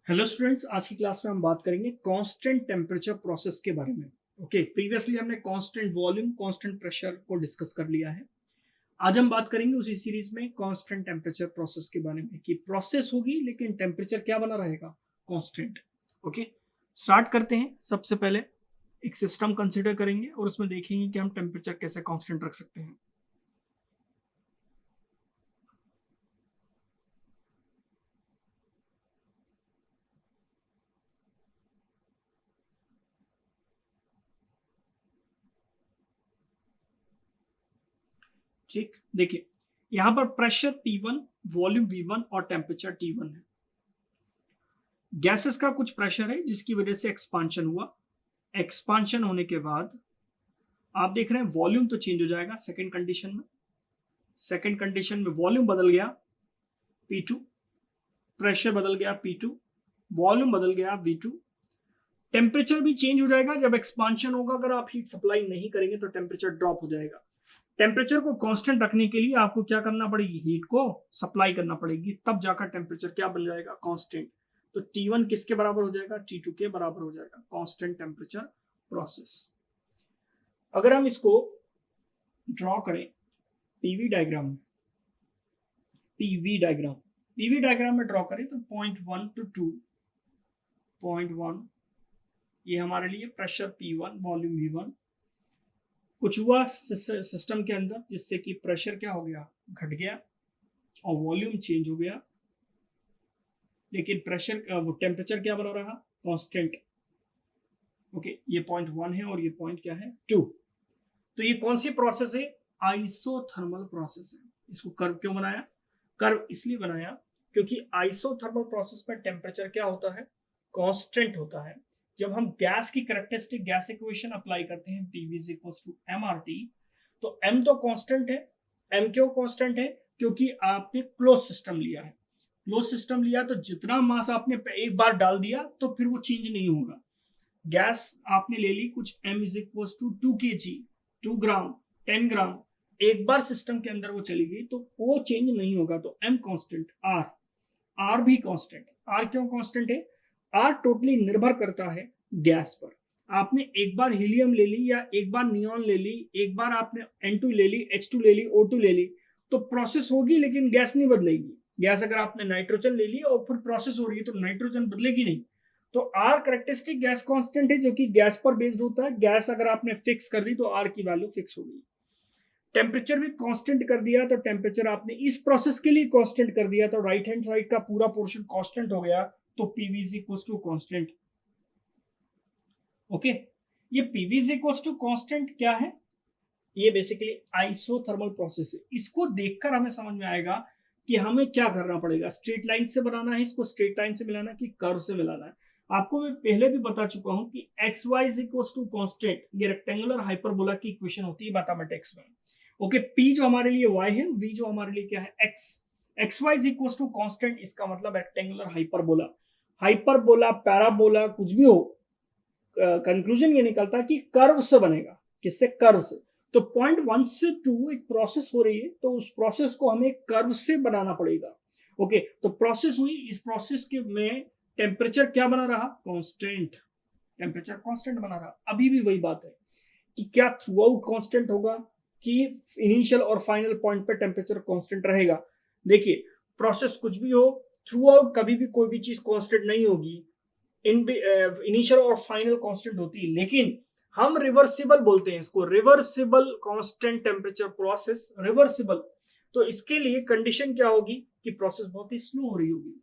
Hello students, आज की class में हम बात करेंगे कांस्टेंट टेम्परेचर प्रोसेस के बारे में। ओके, प्रीवियसली हमने कांस्टेंट वॉल्यूम कांस्टेंट प्रेशर को डिस्कस कर लिया है। आज हम बात करेंगे उसी सीरीज में कांस्टेंट टेम्परेचर प्रोसेस के बारे में कि प्रोसेस होगी लेकिन टेम्परेचर क्या बना रहेगा, कांस्टेंट। ओके, स्टार्ट करते हैं। सबसे पहले एक सिस्टम कंसिडर करेंगे और उसमें देखेंगे कि हम टेम्परेचर कैसे कांस्टेंट रख सकते हैं। ठीक, देखिए यहां पर प्रेशर P1, वॉल्यूम V1 और टेम्परेचर T1 है। गैसेस का कुछ प्रेशर है जिसकी वजह से एक्सपांशन हुआ। एक्सपांशन होने के बाद आप देख रहे हैं वॉल्यूम तो चेंज हो जाएगा सेकंड कंडीशन में। सेकंड कंडीशन में वॉल्यूम बदल गया P2, प्रेशर बदल गया P2, वॉल्यूम बदल गया V2। टेम्परेचर भी चेंज हो जाएगा जब एक्सपांशन होगा। अगर आप हीट सप्लाई नहीं करेंगे तो टेम्परेचर ड्रॉप हो जाएगा। टेम्परेचर को कांस्टेंट रखने के लिए आपको क्या करना पड़ेगी, हीट को सप्लाई करना पड़ेगी, तब जाकर टेम्परेचर क्या बन जाएगा, कांस्टेंट। तो T1 किसके बराबर हो जाएगा, T2 के बराबर हो जाएगा, कांस्टेंट टेम्परेचर प्रोसेस। अगर हम इसको ड्रॉ करें पीवी डायग्राम में, पीवी डायग्राम में ड्रॉ करें तो पॉइंट 1 to 2, पॉइंट 1 ये हमारे लिए प्रेशर P1, वॉल्यूम V1। कुछ हुआ सिस्टम के अंदर जिससे कि प्रेशर क्या हो गया, घट गया और वॉल्यूम चेंज हो गया, लेकिन प्रेशर वो टेम्परेचर क्या बना रहा, कांस्टेंट। ओके, ये पॉइंट 1 है और ये पॉइंट क्या है, 2। तो ये कौन सी प्रोसेस है, आइसोथर्मल प्रोसेस है। इसको कर्व क्यों बनाया, कर्व इसलिए बनाया क्योंकि आइसोथर्मल प्रोसेस में टेम्परेचर क्या होता है, कांस्टेंट होता है। जब हम गैस की कैरेक्टरिस्टिक गैस इक्वेशन अप्लाई करते हैं PV = mRT, तो m तो कांस्टेंट है। m क्यों कांस्टेंट है, क्योंकि आपने क्लोज सिस्टम लिया है। क्लोज सिस्टम लिया तो जितना मास आपने एक बार डाल दिया तो फिर वो चेंज नहीं होगा। गैस आपने ले ली कुछ m = 2 kg, 2 ग्राम, 10 ग्राम, एक बार सिस्टम के अंदर वो चली गई तो वो चेंज नहीं होगा। तो m कांस्टेंट, r भी कांस्टेंट। r क्यों कांस्टेंट है, r टोटली निर्भर करता है गैस पर। आपने एक बार हीलियम ले ली या एक बार नियॉन ले ली, एक बार आपने N2 ले ली, H2 ले ली, O2 ले ली, तो प्रोसेस होगी लेकिन गैस नहीं बदलेगी। गैस अगर आपने नाइट्रोजन ले ली और फिर प्रोसेस हो रही है तो नाइट्रोजन बदलेगी नहीं। तो आर करेक्टरिस्टिक गैस कांस्टेंट है जो कि गैस पर बेस्ड होता है। गैस अगर आपने फिक्स कर दी तो आर की वैल्यू फिक्स हो गई। टेम्परेचर भी कांस्टेंट कर दिया तो टेम्परेचर आपने इस प्रोसेस के लिए कांस्टेंट कर दिया तो राइट हैंड साइड का पूरा पोर्शन कांस्टेंट हो गया। तो पीवी = कांस्टेंट। ओके, ये पीवी = कांस्टेंट क्या है, ये बेसिकली आइसोथर्मल प्रोसेस है। इसको देखकर हमें समझ में आएगा कि हमें क्या करना पड़ेगा। स्ट्रेट लाइन से बनाना है, इसको स्ट्रेट लाइन से मिलाना है कि कर्व से मिलाना है। आपको मैं पहले भी बता चुका हूं कि xy = कांस्टेंट, ये रेक्टेंगुलर हाइपरबोला की इक्वेशन होती है मैथमेटिक्स में। ओके, p जो हमारे लिए y है, v जो हमारे लिए क्या है, x। xy = कांस्टेंट, इसका मतलब रेक्टेंगुलर हाइपरबोला। हाइपरबोला, पैराबोला, कुछ भी हो, कंक्लूजन ये निकलता है कि कर्व से बनेगा। किससे, कर्व से। तो पॉइंट 1 से 2 एक प्रोसेस हो रही है तो उस प्रोसेस को हमें कर्व से बनाना पड़ेगा। ओके, तो प्रोसेस हुई, इस प्रोसेस के में टेम्परेचर क्या बना रहा, कांस्टेंट। टेम्परेचर कांस्टेंट बना रहा। अभी भी वही बात है कि क्या थ्रू आउट कांस्टेंट होगा कि इनिशियल और फाइनल पॉइंट पे टेम्परेचर कांस्टेंट रहेगा। देखिए, प्रोसेस कुछ भी हो, थ्रू आउट कभी भी कोई भी चीज कांस्टेंट नहीं होगी। इनिशियल और फाइनल कांस्टेंट होती है, लेकिन हम रिवर्सिबल बोलते हैं इसको, reversible constant temperature process, reversible. तो इसके लिए कंडीशन क्या होगी कि प्रोसेस बहुत ही स्लो हो रही होगी।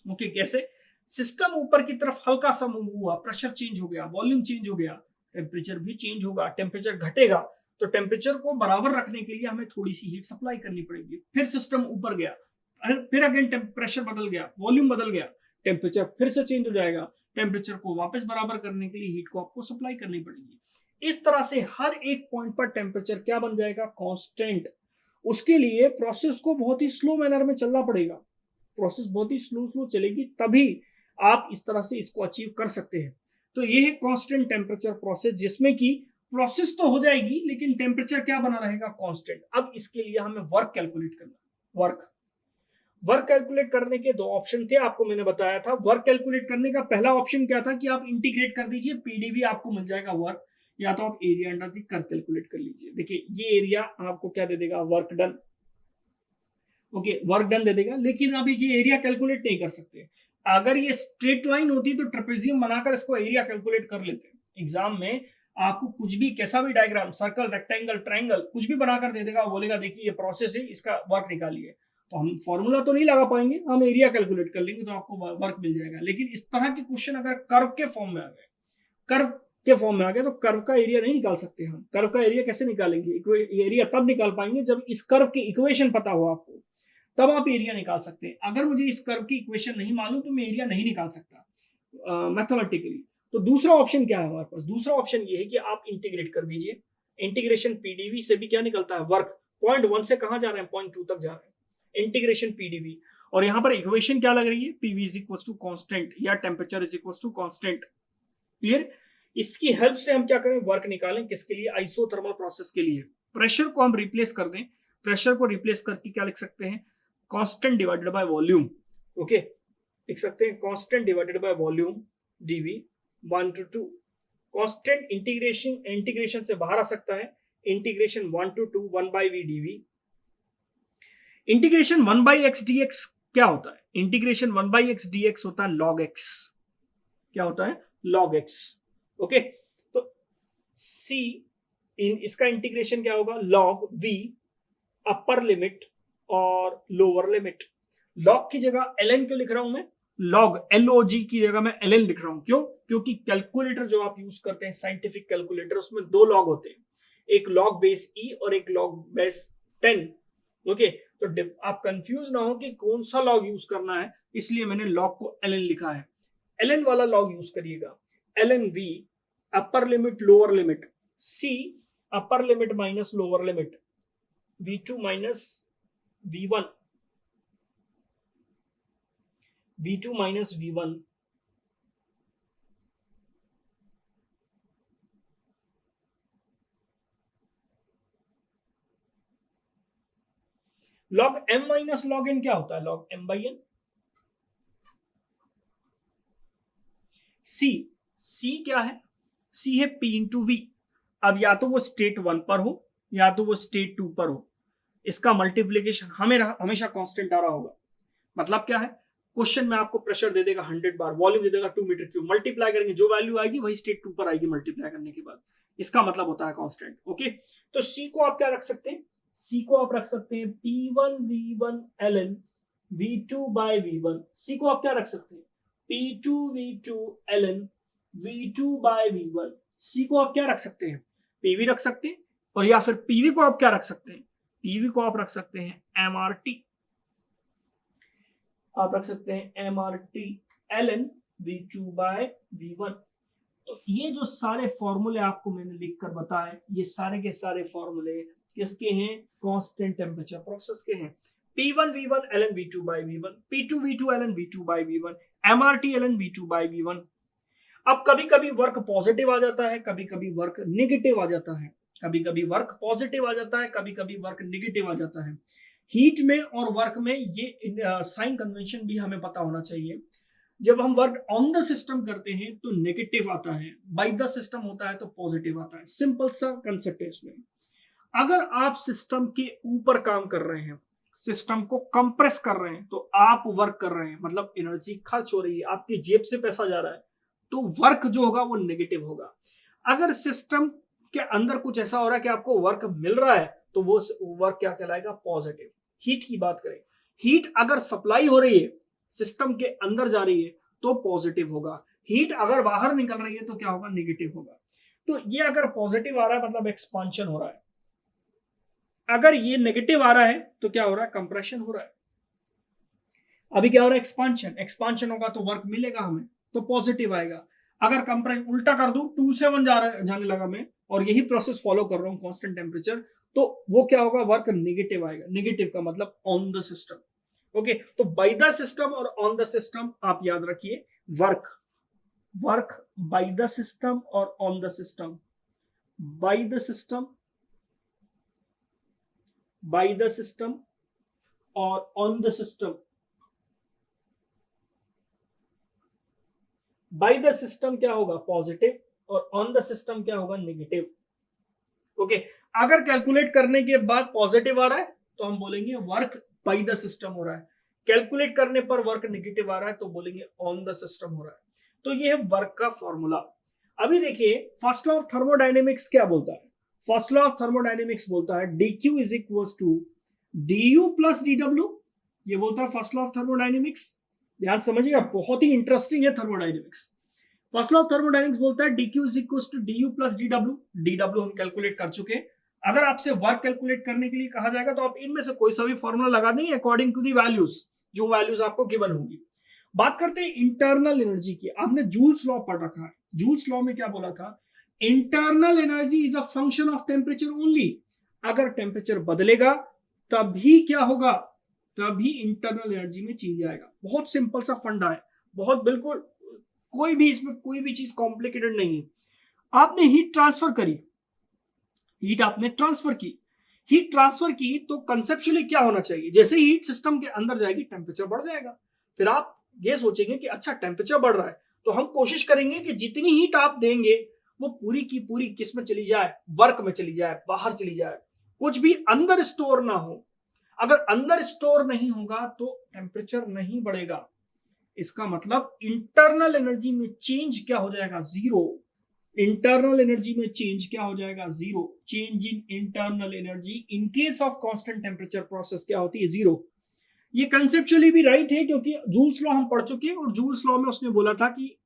ओके, कैसे, सिस्टम ऊपर की तरफ हल्का सा मूव हुआ, प्रेशर चेंज हो गया, वॉल्यूम चेंज हो गया, टेम्परेचर भी चेंज होगा, टेम्परेचर घटेगा। तो टेम्परेचर को बराबर रखने के लिए हमें थोड़ी सी हीट सप्लाई करनी पड़ेगी। फिर सिस्टम ऊपर गया, फिर अगेन प्रेशर बदल गया, वॉल्यूम बदल गया, टेम्परेचर फिर से चेंज हो जाएगा। टेम्परेचर को वापस बराबर करने के लिए हीट को आपको सप्लाई करनी पड़ेगी। इस तरह से हर एक पॉइंट पर टेम्परेचर क्या बन जाएगा, कांस्टेंट। उसके लिए प्रोसेस को बहुत ही स्लो मैनर में चलना पड़ेगा। प्रोसेस बहुत ही स्लो स्लो चलेगी तभी आप इस तरह से इसको अचीव कर सकते हैं। तो ये है कांस्टेंट टेम्परेचर प्रोसेस, जिसमें कि प्रोसेस तो हो जाएगी लेकिन टेम्परेचर क्या बना रहेगा, कांस्टेंट। अब इसके लिए हमें वर्क कैलकुलेट करना है। वर्क कैलकुलेट करने के दो ऑप्शन थे, आपको मैंने बताया था। वर्क कैलकुलेट करने का पहला ऑप्शन क्या था कि आप इंटीग्रेट कर दीजिए, पीडीवी आपको मिल जाएगा वर्क, या तो आप area under the curve calculate कर लीजिए। देखिए ये एरिया आपको क्या दे देगा, work done. Okay, work done they देगा, लेकिन आप ये एरिया कैलकुलेट नहीं कर सकते। अगर ये स्ट्रेट लाइन होती तो ट्रेपेजियम बनाकर इसको एरिया कैलकुलेट कर लेते। एग्जाम में आपको कुछ भी, कैसा भी डायग्राम, सर्कल, रेक्टेंगल, ट्रायंगल, कुछ भी बनाकर दे देगा, बोलेगा देखिए ये प्रोसेस है, इसका वर्क निकालिए। तो हम फॉर्मूला तो नहीं लगा पाएंगे, हम एरिया कैलकुलेट कर लेंगे तो आपको वर्क मिल जाएगा। लेकिन इस तरह के क्वेश्चन अगर कर्व के फॉर्म में आ गए, कर्व के फॉर्म में आ गए, तो कर्व का एरिया नहीं निकाल सकते हम। कर्व का एरिया कैसे निकालेंगे? एरिया तब निकाल पाएंगे जब इस कर्व की इक्वेशन पता हो आपको, तब आप एरिया निकाल सकते हैं। अगर मुझे इस कर्व की इक्वेशन नहीं मालूम तो मैं एरिया नहीं निकाल सकता मैथमेटिकली। तो दूसरा ऑप्शन क्या है हमारे पास? दूसरा ऑप्शन ये है कि आप इंटीग्रेट कर दीजिए। इंटीग्रेशन पीडीवी से भी क्या निकलता है, वर्क। पॉइंट 1 से कहां जा रहे हैं, पॉइंट 2 तक जा रहे हैं, इंटीग्रेशन पीडीवी। और यहां पर इक्वेशन क्या लग रही है, PV is equal to constant या temperature is equal to constant. Clear? इसकी हेल्प से हम क्या करें, वर्क निकालें। किसके लिए? आइसोथर्मल प्रोसेस के लिए। प्रेशर को हम रिप्लेस कर दें, प्रेशर को रिप्लेस करके क्या लिख सकते हैं, constant divided by volume. Okay, लिख सकते हैं constant divided by volume DV 1 to 2। Constant integration से बाहर आ सकता है, integration 1 to 2 1 by v dv। Integration 1 by x dx क्या होता है? इंटीग्रेशन 1 by x dx होता है log x। क्या होता है? log x। ओके, तो c इसका इंटीग्रेशन क्या होगा, log v अपर लिमिट और लोअर लिमिट। लॉग की जगह ln क्यों लिख रहा हूं मैं, लॉग LOG की जगह मैं ln लिख रहा हूं। क्यों? क्योंकि कैलकुलेटर जो आप यूज करते हैं, साइंटिफिक कैलकुलेटर, उसमें दो लॉग होते हैं, एक log बेस e और एक log बेस 10। ओके, तो आप कंफ्यूज ना हो कि कौन सा लॉग यूज करना है, इसलिए मैंने लॉग को ln लिखा है। ln वाला लॉग यूज करिएगा। ln v upper limit lower limit, c upper limit minus lower limit, v2 minus v1, v2 minus v1। log m minus log n क्या होता है, log m by n। c क्या है, c है p into we. अब या तो वो स्टेट 1 पर हो या तो वो स्टेट 2 पर हो, इसका मल्टीप्लीकेशन हमेशा कांस्टेंट आ रहा होगा। मतलब क्या है, क्वेश्चन में आपको प्रेशर दे देगा 100 बार, वॉल्यूम दे देगा 2 मीटर क्यूब, मल्टीप्लाई करेंगे जो वैल्यू आएगी वही स्टेट 2 पर आएगी मल्टीप्लाई करने के बाद। इसका मतलब होता है कांस्टेंट। ओके, तो सी को आप क्या रख सकते हैं, सी को आप रख सकते हैं P1 V1 ln V2 by V1। सी को आप क्या रख सकते हैं, P2 V2 ln V2 by V1। सी को आप क्या रख सकते हैं, पीवी रख सकते हैं, और या फिर पीवी को आप क्या रख सकते हैं, पीवी को आप रख सकते हैं MRT। आप रख सकते हैं MRT ln V2 by V1। तो ये जो सारे फॉर्मूले आपको मैंने लिखकर बताए, ये सारे के सारे फॉर्मूले किसके हैं, कांस्टेंट टेम्परेचर प्रोसेस के हैं। P1 V1 ln V2 by V1, P2 V2 ln V2 by V1, MRT ln V2 by V1। अब कभी कभी वर्क पॉजिटिव आ जाता है, कभी कभी वर्क निगेटिव आ जाता है, कभी कभी वर्क पॉजिटिव आ जाता है, कभी कभी वर्क निगेटिव आ जाता है। हीट में और वर्क में ये साइन कन्वेंशन भी हमें पता होना चाहिए। जब हम वर्क ऑन द सिस्टम करते हैं तो नेगेटिव आता है, बाय द सिस्टम होता है तो पॉजिटिव आता है। सिंपल सा कंसेप्ट है इसमें। अगर आप सिस्टम के ऊपर काम कर रहे हैं, सिस्टम को कंप्रेस कर रहे हैं, तो आप वर्क कर रहे हैं, मतलब एनर्जी खर्च हो रही है, आपकी जेब से पैसा जा रहा है, तो वर्क जो होगा वो नेगेटिव होगा। अगर सिस्टम के अंदर कुछ ऐसा हो रहा है कि आपको वर्क मिल रहा है, तो वो वर्क क्या कहलाएगा, पॉजिटिव। हीट की बात करें, हीट अगर सप्लाई हो रही है, सिस्टम के अंदर जा रही है, तो पॉजिटिव होगा। हीट अगर बाहर निकल रही है तो क्या होगा, नेगेटिव होगा। तो ये अगर पॉजिटिव आ रहा है मतलब एक्सपांशन हो रहा है, अगर ये नेगेटिव आ रहा है तो क्या हो रहा है, कंप्रेशन हो रहा है। अभी क्या हो रहा है, एक्सपांशन। एक्सपांशन होगा तो वर्क मिलेगा हमें, तो पॉजिटिव आएगा। अगर कंप्रेशन उल्टा कर दूं, 2 से 1 जाने लगा मैं, और यही प्रोसेस फॉलो कर रहा हूं कांस्टेंट टेम्परेचर, तो वो क्या होगा, वर्क नेगेटिव आएगा। नेगेटिव का मतलब ऑन द सिस्टम। ओके, तो बाय द सिस्टम और ऑन द सिस्टम आप याद रखिए, work work by the system और on the system, by the system, by the system और on the system, by the system क्या होगा, पॉजिटिव, और ऑन द सिस्टम क्या होगा, नेगेटिव। ओके, अगर कैलकुलेट करने के बाद पॉजिटिव आ रहा है तो हम बोलेंगे वर्क बाय द सिस्टम हो रहा है, कैलकुलेट करने पर वर्क नेगेटिव आ रहा है तो बोलेंगे ऑन द सिस्टम हो रहा है। तो ये है वर्क का फॉर्मूला। अभी देखिए फर्स्ट लॉ ऑफ थर्मोडायनेमिक्स क्या बोलता है, फर्स्ट लॉ ऑफ थर्मोडायनेमिक्स बोलता है dq is equal to du plus dw, ये बोलता है फर्स्ट लॉ ऑफ थर्मोडायनेमिक्स। ध्यान समझिएगा, बहुत ही इंटरेस्टिंग है thermodynamics. First law of thermodynamics बोलता है dq is equal to du plus dw, dw हम कैलकुलेट कर चुके हैं। अगर आपसे वर्क कैलकुलेट करने के लिए कहा जाएगा तो आप इनमें से कोई सा भी फॉर्मूला लगा देंगे अकॉर्डिंग टू दी वैल्यूज, जो वैल्यूज आपको गिवन होंगी। बात करते हैं इंटरनल एनर्जी की। आपने जूल्स लॉ पढ़ रखा है, जूल्स लॉ में क्या बोला था, internal energy is a function of temperature only. अगर टेम्परेचर बदलेगा तभी क्या होगा, तभी इंटरनल एनर्जी में चेंज आएगा। बहुत सिंपल सा फंडा है, बहुत बिल्कुल, कोई भी इसमें कोई भी चीज कॉम्प्लिकेटेड नहीं है। आपने हीट ट्रांसफर करी, हीट आपने ट्रांसफर की, हीट ट्रांसफर की तो कंसेप्चुअली क्या होना चाहिए, जैसे ही हीट सिस्टम के अंदर जाएगी टेम्परेचर बढ़ जाएगा। फिर आप ये सोचेंगे कि अच्छा टेम्परेचर बढ़ रहा है तो हम कोशिश करेंगे कि जितनी हीट आप देंगे वो पूरी की पूरी किस में चली जाए, वर्क में चली जाए, बाहर चली जाए, कुछ भी अंदर स्टोर ना हो। अगर अंदर स्टोर नहीं होगा तो टेम्परेचर नहीं बढ़ेगा। इसका मतलब इंटरनल एनर्जी में चेंज क्या हो जाएगा, जीरो। इंटरनल एनर्जी में चेंज क्या हो जाएगा, zero. Change in internal energy in case of constant temperature process क्या होती है, जीरो। ये कंसेप्चुअली भी राइट है क्योंकि जूल्स लॉ हम पढ़ चुके हैं और जूल्स लॉ में उसने बोला था कि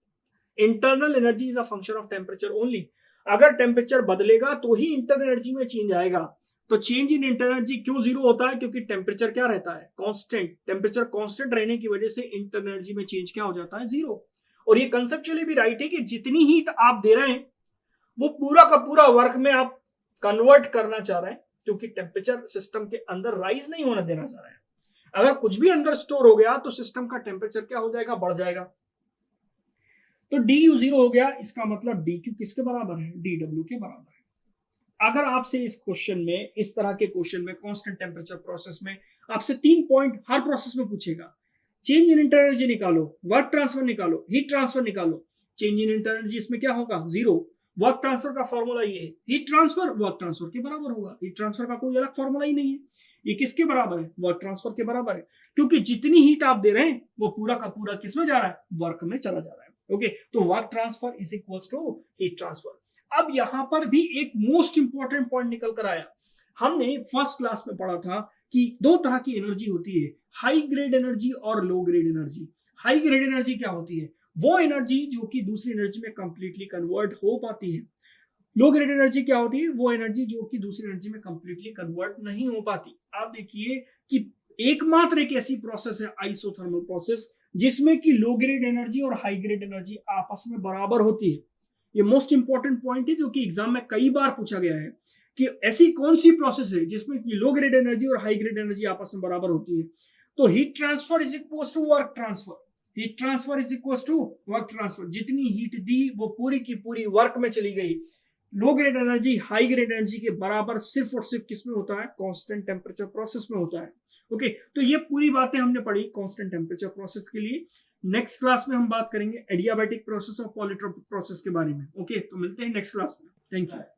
internal energy is a function of temperature only. अगर टेम्परेचर बदलेगा तो ही इंटरनल एनर्जी में चेंज आएगा। तो चेंज इन इंटरनल एनर्जी क्यों जीरो होता है, क्योंकि टेम्परेचर क्या रहता है, कांस्टेंट। टेम्परेचर कांस्टेंट रहने की वजह से इंटरनल एनर्जी में चेंज क्या हो जाता है, जीरो। और ये कंसेप्चुअली भी राइट है कि जितनी हीट आप दे रहे हैं वो पूरा का पूरा वर्क में आप कन्वर्ट करना चाह रहे हैं, क्योंकि टेम्परेचर सिस्टम के अंदर राइज नहीं होना देना चाह रहे हैं। अगर कुछ भी अंदर स्टोर हो गया तो सिस्टम का टेम्परेचर क्या हो जाएगा, बढ़ जाएगा। तो du जीरो हो गया, इसका मतलब dq किसके बराबर है, dw के बराबर है। अगर आपसे इस क्वेश्चन में, इस तरह के क्वेश्चन में कांस्टेंट टेम्परेचर प्रोसेस में आपसे 3 पॉइंट हर प्रोसेस में पूछेगा, चेंज इन इंटरनल एनर्जी निकालो, वर्क ट्रांसफर निकालो, हीट ट्रांसफर निकालो। चेंज इन इंटरनल एनर्जी इसमें क्या होगा, जीरो। वर्क ट्रांसफर का फॉर्मूला ये है, हीट ट्रांसफर वर्क ट्रांसफर के बराबर होगा। हीट ट्रांसफर का कोई अलग फॉर्मूला ही नहीं है, ये किसके बराबर है, वर्क ट्रांसफर के बराबर है। क्योंकि जितनी हीट आप दे रहे हैं वो पूरा का पूरा किस में जा रहा है, वर्क में चला जा रहा है। ओके, तो work transfer is equal to heat transfer. अब यहां पर भी एक मोस्ट इंपॉर्टेंट पॉइंट निकल कर आया। हमने फर्स्ट क्लास में पढ़ा था कि दो तरह की एनर्जी होती है, हाई ग्रेड एनर्जी और लो grade energy. High grade energy क्या होती है, वो एनर्जी जो कि दूसरी एनर्जी में कंप्लीटली कन्वर्ट हो पाती है। लो ग्रेड एनर्जी क्या होती है, वो एनर्जी जो कि दूसरी एनर्जी में कंप्लीटली कन्वर्ट नहीं हो पाती। आप देखिए कि एकमात्र एक ऐसी प्रोसेस है आइसोथर्मल प्रोसेस जिसमें कि लो ग्रेड एनर्जी और हाई ग्रेड एनर्जी आपस में बराबर होती है। ये मोस्ट इंपॉर्टेंट पॉइंट है जो कि एग्जाम में कई बार पूछा गया है कि ऐसी कौन सी प्रोसेस है जिसमें कि लो ग्रेड एनर्जी और हाई ग्रेड एनर्जी आपस में बराबर होती है। तो heat transfer is equal to work transfer, heat transfer is equal to work transfer. जितनी हीट दी वो पूरी की पूरी वर्क में चली गई। Low grade energy high grade energy के बराबर सिर्फ और सिर्फ किसमें होता है, कांस्टेंट टेम्परेचर प्रोसेस में होता है। ओके, तो ये पूरी बातें हमने पढ़ी कांस्टेंट टेम्परेचर प्रोसेस के लिए। नेक्स्ट क्लास में हम बात करेंगे एडियाबैटिक प्रोसेस और पॉलीट्रोपिक प्रोसेस के बारे में। ओके, तो मिलते हैं नेक्स्ट क्लास में। Thank you.